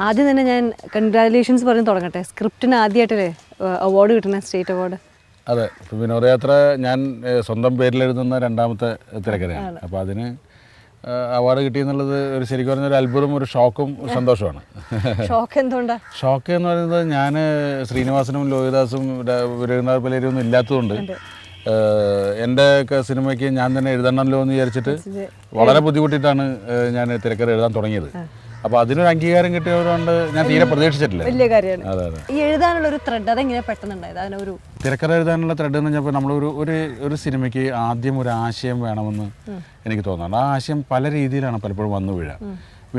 ആദ്യം തന്നെ ഞാൻ കൺഗ്രാജുലേഷൻസ് പറഞ്ഞ് തുടങ്ങട്ടെ. സ്ക്രിപ്റ്റിന് ആദ്യമായിട്ടല്ലേ അവാർഡ് കിട്ടുന്ന, സ്റ്റേറ്റ് അവാർഡ്? അതെ, വിനോദയാത്ര ഞാൻ സ്വന്തം പേരിലെഴുതുന്ന രണ്ടാമത്തെ തിരക്കഥയാണ്. അപ്പോൾ അതിന് അവാർഡ് കിട്ടിയെന്നുള്ളത് ഒരു ശരിക്കും പറഞ്ഞൊരു അത്ഭുതം, ഒരു ഷോക്കും സന്തോഷമാണ്. ഷോക്ക് എന്തുകൊണ്ടാണ്? ഷോക്ക് എന്ന് പറയുന്നത് ഞാൻ ശ്രീനിവാസനും ലോഹിദാസും രഘുനാഥ് പലേരിയും ഒന്നും ഇല്ലാത്തതുകൊണ്ട് എൻ്റെ സിനിമയ്ക്ക് ഞാൻ തന്നെ എഴുതണമല്ലോ എന്ന് വിചാരിച്ചിട്ട് വളരെ ബുദ്ധിമുട്ടിയിട്ടാണ് ഞാൻ തിരക്കഥ എഴുതാൻ തുടങ്ങിയത്. അപ്പോൾ അതിനൊരു അംഗീകാരം കിട്ടിയതുകൊണ്ട് ഞാൻ തീരെ പ്രതീക്ഷിച്ചിട്ടില്ല. വലിയ കാര്യമാണ്. അതെ അതെ. ഈ എഴുതാനുള്ള ഒരു ത്രെഡ് അതെങ്ങനെ പെട്ടെന്നുണ്ടായത്? അതിനൊരു തിരക്കഥ എഴുതാനുള്ള ത്രെഡ് എന്ന് പറഞ്ഞപ്പോൾ നമ്മൾ ഒരു സിനിമയ്ക്ക് ആദ്യം ഒരു ആശയം വേണമെന്ന് എനിക്ക് തോന്നുന്നുണ്ട്. ആ ആശയം പല രീതിയിലാണ് പലപ്പോഴും വന്നു വീഴുക.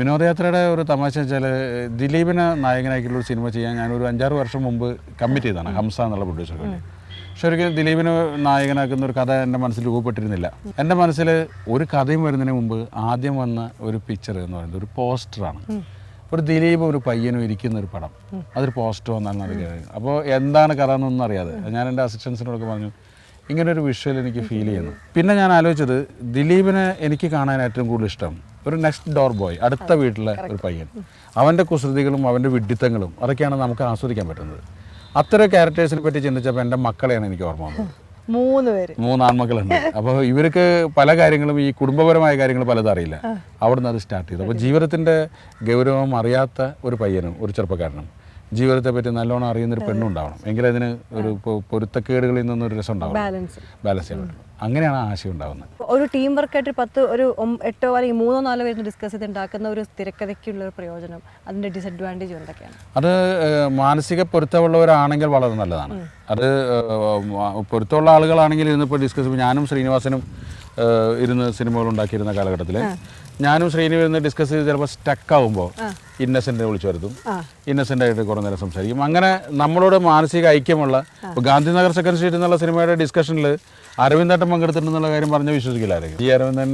വിനോദയാത്രയുടെ ഒരു തമാശ വെച്ചാൽ ദിലീപിനെ നായകനാക്കിയുള്ള ഒരു സിനിമ ചെയ്യാൻ ഞാനൊരു 5-6 വർഷം മുമ്പ് കമ്മിറ്റ് ചെയ്തതാണ്, ഹംസ എന്നുള്ള പ്രൊഡ്യൂസർക്ക് വേണ്ടി. പക്ഷെ ഒരിക്കലും ദിലീപിനെ നായകനാക്കുന്ന ഒരു കഥ എൻ്റെ മനസ്സിൽ രൂപപ്പെട്ടിരുന്നില്ല. എൻ്റെ മനസ്സിൽ ഒരു കഥയും വരുന്നതിന് മുമ്പ് ആദ്യം വന്ന ഒരു പിക്ചർ എന്ന് പറയുന്നത് ഒരു പോസ്റ്ററാണ്. ഒരു ദിലീപ് ഒരു പയ്യനും ഇരിക്കുന്ന ഒരു പടം, അതൊരു പോസ്റ്റർ വന്നാണ് അറിയാതെ. അപ്പോൾ എന്താണ് കഥ എന്നൊന്നും അറിയാതെ ഞാൻ എൻ്റെ അസിസ്റ്റൻസിനോടൊക്കെ പറഞ്ഞു, ഇങ്ങനൊരു വിഷ്വൽ എനിക്ക് ഫീൽ ചെയ്യുന്നു. പിന്നെ ഞാൻ ആലോചിച്ചത്, ദിലീപിനെ എനിക്ക് കാണാൻ ഏറ്റവും കൂടുതൽ ഇഷ്ടം ഒരു നെക്സ്റ്റ് ഡോർ ബോയ്, അടുത്ത വീട്ടിലെ ഒരു പയ്യൻ, അവൻ്റെ കുസൃതികളും അവൻ്റെ വിഡ്ഢിത്തങ്ങളും അതൊക്കെയാണ് നമുക്ക് ആസ്വദിക്കാൻ പറ്റുന്നത്. അത്തരം ക്യാരക്ടേഴ്സിനെ പറ്റി ചിന്തിച്ചപ്പോൾ എൻ്റെ മക്കളെയാണ് എനിക്ക് ഓർമ്മ വന്നത്. 3 ആൺമക്കളുണ്ട്. അപ്പോൾ ഇവർക്ക് പല കാര്യങ്ങളും, ഈ കുടുംബപരമായ കാര്യങ്ങൾ പലതും അറിയില്ല. അവിടെ നിന്ന് അത് സ്റ്റാർട്ട് ചെയ്തു. അപ്പോൾ ജീവിതത്തിൻ്റെ ഗൗരവം അറിയാത്ത ഒരു പയ്യനും ഒരു ചെറുപ്പക്കാരനും ജീവിതത്തെ പറ്റി നല്ലോണം അറിയുന്നൊരു പെണ്ണും ഉണ്ടാവണം. എങ്കിലും അതിന് ഒരു പൊരുത്തക്കേടുകളിൽ നിന്നൊരു രസം ഉണ്ടാവണം, ബാലൻസ് ചെയ്യാൻ പറ്റും. അങ്ങനെയാണ് ആശയം ഉണ്ടാകുന്നത്. ഒരു ടീം വർക്കായിട്ട് 8 അല്ലെങ്കിൽ 3-4 പേര് ഡിസ്കസ് ചെയ്ത് ഉണ്ടാക്കുന്ന ഒരു തിരക്കഥയ്ക്കുള്ള ഒരു പ്രയോജനം, അതിൻ്റെ ഡിസഡ്വാൻറ്റേജ് എന്തൊക്കെയാണ്? അത് മാനസിക പൊരുത്തമുള്ളവരാണെങ്കിൽ വളരെ നല്ലതാണ്. അത് പൊരുത്തമുള്ള ആളുകളാണെങ്കിൽ ഇന്നിപ്പോൾ ഡിസ്കസ് ചെയ്യുമ്പോൾ ഞാനും ശ്രീനിവാസനും ഇരുന്ന് സിനിമകൾ ഉണ്ടാക്കിയിരുന്ന കാലഘട്ടത്തിൽ ഞാനും ശ്രീനിവാസനും ഇരുന്ന് ഡിസ്കസ് ചെയ്ത് ചിലപ്പോൾ സ്റ്റക്കാവുമ്പോൾ ഇന്നസെൻറ്റിനെ വിളിച്ചു വരുത്തും. ഇന്നസെൻ്റായിട്ട് കുറേ നേരം സംസാരിക്കും. അങ്ങനെ നമ്മളോട് മാനസിക ഐക്യമുള്ള, ഇപ്പോൾ ഗാന്ധിനഗർ സെക്കൻഡ് സ്ട്രീറ്റ് എന്നുള്ള സിനിമയുടെ ഡിസ്കഷനിൽ അരവിന്ദേട്ടൻ പങ്കെടുത്തിട്ടുണ്ടെന്നുള്ള കാര്യം പറഞ്ഞ് വിശ്വസിക്കില്ലായിരിക്കും. ഈ അരവിന്ദൻ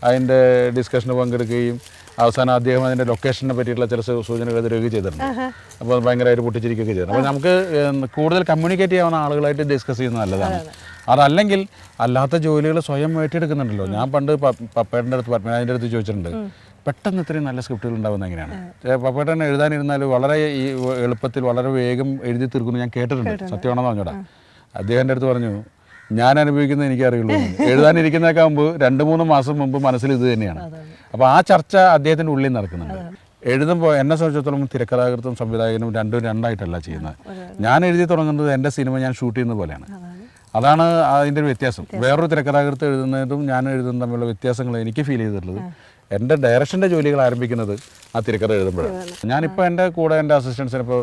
അതിൻ്റെ ഡിസ്കഷന് പങ്കെടുക്കുകയും അവസാനം അദ്ദേഹം അതിൻ്റെ ലൊക്കേഷനെ പറ്റിയിട്ടുള്ള ചില സൂചനകൾ തരികയും ചെയ്തിട്ടുണ്ട്. അപ്പോൾ ഭയങ്കരമായിട്ട് പൊട്ടിച്ചിരിക്കുകയൊക്കെ ചെയ്തിട്ടുണ്ട്. അപ്പോൾ നമുക്ക് കൂടുതൽ കമ്മ്യൂണിക്കേറ്റ് ചെയ്യാവുന്ന ആളുകളായിട്ട് ഡിസ്കസ് ചെയ്യുന്നത് നല്ലതാണ്. അതല്ലെങ്കിൽ അല്ലാത്ത ജോലികൾ സ്വയം ഏറ്റെടുക്കുന്നുണ്ടല്ലോ. ഞാൻ പണ്ട് പപ്പേട്ടൻ്റെ അടുത്ത് പത്മനാഭൻ്റെ അടുത്ത് ചോദിച്ചിട്ടുണ്ട്, പെട്ടെന്ന് ഇത്രയും നല്ല സ്ക്രിപ്റ്റുകൾ ഉണ്ടാകുന്നത് എങ്ങനെയാണ്? പപ്പേട്ടൻ എഴുതാനിരുന്നാൽ വളരെ ഈ എളുപ്പത്തിൽ വളരെ വേഗം എഴുതി തീർക്കുന്നു ഞാൻ കേട്ടിട്ടുണ്ട്. സത്യമാണെന്ന് പറഞ്ഞോടാ. അദ്ദേഹത്തിൻ്റെ അടുത്ത് പറഞ്ഞു, ഞാൻ അനുഭവിക്കുന്നത് എനിക്കറിയുള്ളൂ. എഴുതാനിരിക്കുന്നതൊക്കെ ആകുമ്പോൾ 2-3 മാസം മുമ്പ് മനസ്സിൽ ഇത് തന്നെയാണ്. അപ്പോൾ ആ ചർച്ച അദ്ദേഹത്തിൻ്റെ ഉള്ളിൽ നടക്കുന്നുണ്ട്. എഴുതുമ്പോൾ എന്നെ സംബന്ധിച്ചിടത്തോളം തിരക്കഥാകൃത്തും സംവിധായകനും രണ്ടായിട്ടല്ല ചെയ്യുന്നത്. ഞാൻ എഴുതി തുടങ്ങുന്നത് എൻ്റെ സിനിമ ഞാൻ ഷൂട്ട് ചെയ്യുന്ന പോലെയാണ്. അതാണ് അതിൻ്റെ ഒരു വ്യത്യാസം. വേറൊരു തിരക്കഥാകൃത്ത് എഴുതുന്നതും ഞാൻ എഴുതുന്നതും തമ്മിലുള്ള വ്യത്യാസങ്ങൾ എനിക്ക് ഫീൽ ചെയ്തിട്ടുള്ളത് എൻ്റെ ഡയറക്ഷൻ്റെ ജോലികൾ ആരംഭിക്കുന്നത് ആ തിരക്കഥ എഴുതുമ്പോഴാണ്. ഞാനിപ്പോൾ എൻ്റെ കൂടെ എൻ്റെ അസിസ്റ്റൻസിനിപ്പോൾ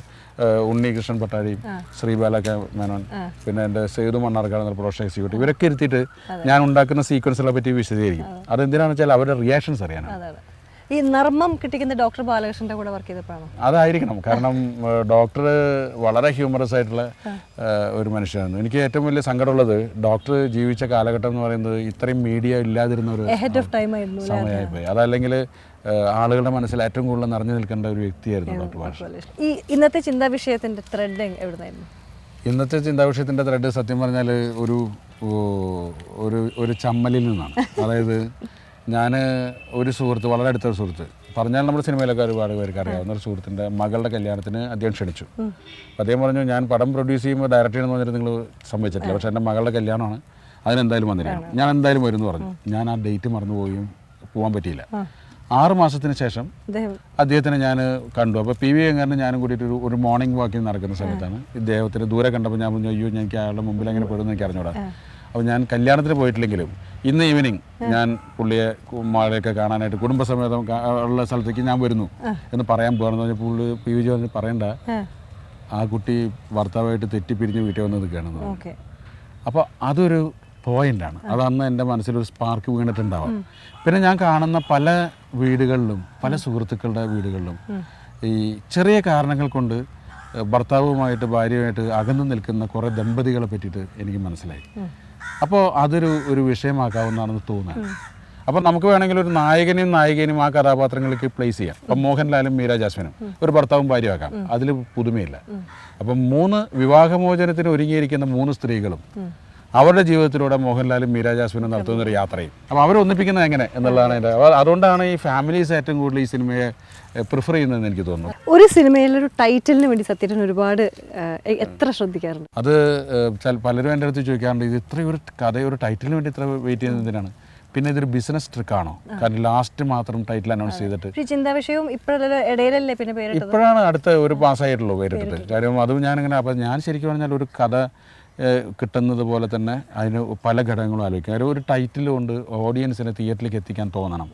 ഉണ്ണികൃഷ്ണൻ പട്ടാഴി, ശ്രീബാല മേനോൻ, പിന്നെ എൻ്റെ സേതു മണ്ണാർക്കാട് എന്ന പ്രൊഡക്ഷൻ എക്സിക്യൂട്ടീവ്, ഇവരൊക്കെ ഇരുത്തിയിട്ട് ഞാൻ ഉണ്ടാക്കുന്ന സീക്വൻസുകളെ പറ്റി വിശദീകരിക്കും. അതെന്തിനാണെന്ന് വെച്ചാൽ അവരുടെ റിയാക്ഷൻസ് അറിയാനാണ്. ഈ നർമ്മം കിട്ടിക്കുന്ന ഡോക്ടർ ബാലകൃഷ്ണൻ്റെ കൂടെ വർക്ക് ചെയ്തപ്പോഴാണോ? അതായിരിക്കണം. കാരണം ഡോക്ടർ വളരെ ഹ്യൂമറസ് ആയിട്ടുള്ള ഒരു മനുഷ്യനാണ്. എനിക്ക് ഏറ്റവും വലിയ സങ്കടമുള്ളത് ഡോക്ടർ ജീവിച്ച കാലഘട്ടം എന്ന് പറയുന്നത് ഇത്രയും മീഡിയ ഇല്ലാതിരുന്ന ഒരു സമയമായിപ്പോയി. അതല്ലെങ്കിൽ ആളുകളുടെ മനസ്സിൽ ഏറ്റവും കൂടുതൽ നിറഞ്ഞു നിൽക്കേണ്ട ഒരു വ്യക്തിയായിരുന്നു ഡോക്ടർ ബാലകൃഷ്ണൻ. ഈ ഇന്നത്തെ ചിന്താ വിഷയത്തിൻ്റെ ത്രെഡ് എവിടുന്നായിരുന്നു? ഇന്നത്തെ ചിന്താ വിഷയത്തിൻ്റെ ത്രെഡ് സത്യം പറഞ്ഞാൽ ഒരു ചമ്മലിൽ നിന്നാണ്. അതായത് ഞാൻ ഒരു സുഹൃത്ത്, വളരെ അടുത്തൊരു സുഹൃത്ത്, പറഞ്ഞാൽ നമ്മുടെ സിനിമയിലൊക്കെ ഒരുപാട് പേർക്ക് അറിയാവുന്ന ഒരു സുഹൃത്തിൻ്റെ മകളുടെ കല്യാണത്തിന് അദ്ദേഹം ക്ഷണിച്ചു. അപ്പോൾ അദ്ദേഹം പറഞ്ഞു, ഞാൻ പടം പ്രൊഡ്യൂസ് ചെയ്യുമ്പോൾ ഡയറക്റ്റ് ചെയ്യണമെന്ന് പറഞ്ഞിട്ട് നിങ്ങൾ സമ്മതിച്ചിട്ടില്ല, പക്ഷേ എൻ്റെ മകളുടെ കല്യാണമാണ്, അതിനെന്തായാലും വന്നിരിക്കണം, ഞാൻ എന്തായാലും വരുമെന്ന് പറഞ്ഞു. ഞാൻ ആ ഡേറ്റ് മറന്നുപോയും പോകാൻ പറ്റിയില്ല. 6 മാസത്തിന് ശേഷം അദ്ദേഹത്തിനെ ഞാൻ കണ്ടു. അപ്പോൾ PV Ayyyangarin ഞാനും കൂടിയിട്ട് ഒരു മോർണിംഗ് വാക്കിംഗ് നടക്കുന്ന സമയത്താണ് ഇദ്ദേഹത്തിന് ദൂരെ കണ്ടപ്പോൾ ഞാൻ പറഞ്ഞു, അയ്യോ എനിക്ക് അയാളുടെ മുമ്പിൽ എങ്ങനെ പെടുമെന്ന് എനിക്ക് അറിഞ്ഞൂടാ. അപ്പോൾ ഞാൻ കല്യാണത്തിന് പോയിട്ടില്ലെങ്കിലും ഇന്ന് ഈവനിങ് ഞാൻ പുള്ളിയെ മഴയൊക്കെ കാണാനായിട്ട് കുടുംബസമേതം ഉള്ള സ്ഥലത്തേക്ക് ഞാൻ വരുന്നു എന്ന് പറയാൻ പോകാണെന്ന് പറഞ്ഞപ്പോൾ പുള്ളി PV പറഞ്ഞു, പറയണ്ട, ആ കുട്ടി ഭർത്താവായിട്ട് തെറ്റിപ്പിരിഞ്ഞ് വീട്ടിൽ വന്ന് നിൽക്കുകയാണെന്ന്. അപ്പോൾ അതൊരു പോയിൻ്റാണ്. അതന്ന് എൻ്റെ മനസ്സിലൊരു സ്പാർക്ക് വീണിട്ടുണ്ടാവാം. പിന്നെ ഞാൻ കാണുന്ന പല വീടുകളിലും, പല സുഹൃത്തുക്കളുടെ വീടുകളിലും ഈ ചെറിയ കാരണങ്ങൾ കൊണ്ട് ഭർത്താവുമായിട്ട് ഭാര്യയുമായിട്ട് അകന്നു നിൽക്കുന്ന കുറേ ദമ്പതികളെ പറ്റിയിട്ട് എനിക്ക് മനസ്സിലായി. അപ്പോൾ അതൊരു വിഷയമാക്കാവുന്നതാണെന്ന് തോന്നുന്നു. അപ്പോൾ നമുക്ക് വേണമെങ്കിൽ ഒരു നായകനെയും ആ കഥാപാത്രങ്ങൾക്ക് പ്ലേസ് ചെയ്യാം. അപ്പം മോഹൻലാലും മീര ജാസ്മിനും ഒരു ഭർത്താവും ഭാര്യയും ആക്കാം, അതിൽ പുതുമയില്ല. അപ്പം 3 വിവാഹമോചനത്തിന് ഒരുങ്ങിയിരിക്കുന്ന 3 സ്ത്രീകളും അവരുടെ ജീവിതത്തിലൂടെ മോഹൻലാലും മീര ജാസ്മിനും നടത്തുന്നൊരു യാത്രയും. അപ്പോൾ അവരെ ഒന്നിപ്പിക്കുന്നത് എങ്ങനെ എന്നുള്ളതാണ് എൻ്റെ. അതുകൊണ്ടാണ് ഈ ഫാമിലീസ് ഏറ്റവും കൂടുതൽ ഈ സിനിമയെ പ്രിഫർ ചെയ്യുന്നതെന്ന് എനിക്ക് തോന്നുന്നു. ഒരു സിനിമയിലൊരു ടൈറ്റിലിന് വേണ്ടി സത്യത്തിന് ഒരുപാട് എത്ര ശ്രദ്ധിക്കാറുണ്ട്? അത് പലരും എൻ്റെ അടുത്ത് ചോദിക്കാറുണ്ട്, ഇത് ഇത്രയും ഒരു കഥ ഒരു ടൈറ്റിലിന് വേണ്ടി ഇത്ര വെയിറ്റ് ചെയ്യുന്നതിനാണ്. പിന്നെ ഇതൊരു ബിസിനസ് ട്രിക്കാണോ? കാരണം ലാസ്റ്റ് മാത്രം ടൈറ്റിൽ അനൗൺസ് ചെയ്തിട്ട് ചിന്താവിഷയവും ഇടയിലല്ലേ പിന്നെ പേര് ഇപ്പോഴാണ് അടുത്ത ഒരു പാസ്സായിട്ടുള്ളൂ പേരിട്ടിട്ട്. കാര്യം അതും ഞാനിങ്ങനെ അപ്പം ഞാൻ ശരിക്കും പറഞ്ഞാൽ ഒരു കഥ കിട്ടുന്നത് പോലെ തന്നെ അതിന് പല ഘടകങ്ങളും ആലോചിക്കും. കാര്യം ഒരു ടൈറ്റിൽ കൊണ്ട് ഓഡിയൻസിനെ തിയേറ്ററിലേക്ക് എത്തിക്കാൻ തോന്നണം,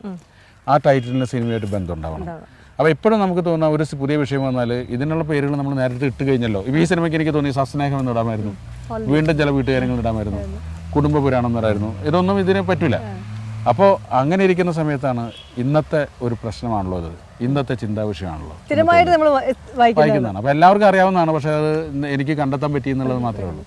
ആ ടൈറ്റിലിന് സിനിമയായിട്ട് ബന്ധം ഉണ്ടാവണം. അപ്പോൾ എപ്പോഴും നമുക്ക് തോന്നുന്ന ഒരു പുതിയ വിഷയം വന്നാൽ ഇതിനുള്ള പേരുകൾ നമ്മൾ നേരത്തെ ഇട്ട് കഴിഞ്ഞല്ലോ. ഇപ്പോൾ ഈ സിനിമയ്ക്ക് എനിക്ക് തോന്നി സസ്നേഹം എന്ന് ഇടാമായിരുന്നു, വീണ്ടും ചില വീട്ടുകാര്യങ്ങൾ ഇടാമായിരുന്നു, കുടുംബ പുരാണം എന്നറായിരുന്നു. ഇതൊന്നും ഇതിന് പറ്റില്ല. അപ്പോൾ അങ്ങനെ ഇരിക്കുന്ന സമയത്താണ് ഇന്നത്തെ ഒരു പ്രശ്നമാണല്ലോ അത്, ഇന്നത്തെ ചിന്താവിഷയമാണല്ലോ സ്ഥിരമായിട്ട് നമ്മൾ വായിക്കുന്നതാണ്. അപ്പോൾ എല്ലാവർക്കും അറിയാവുന്നതാണ്, പക്ഷേ അത് എനിക്ക് കണ്ടെത്താൻ പറ്റി എന്നുള്ളത് മാത്രമേ ഉള്ളൂ.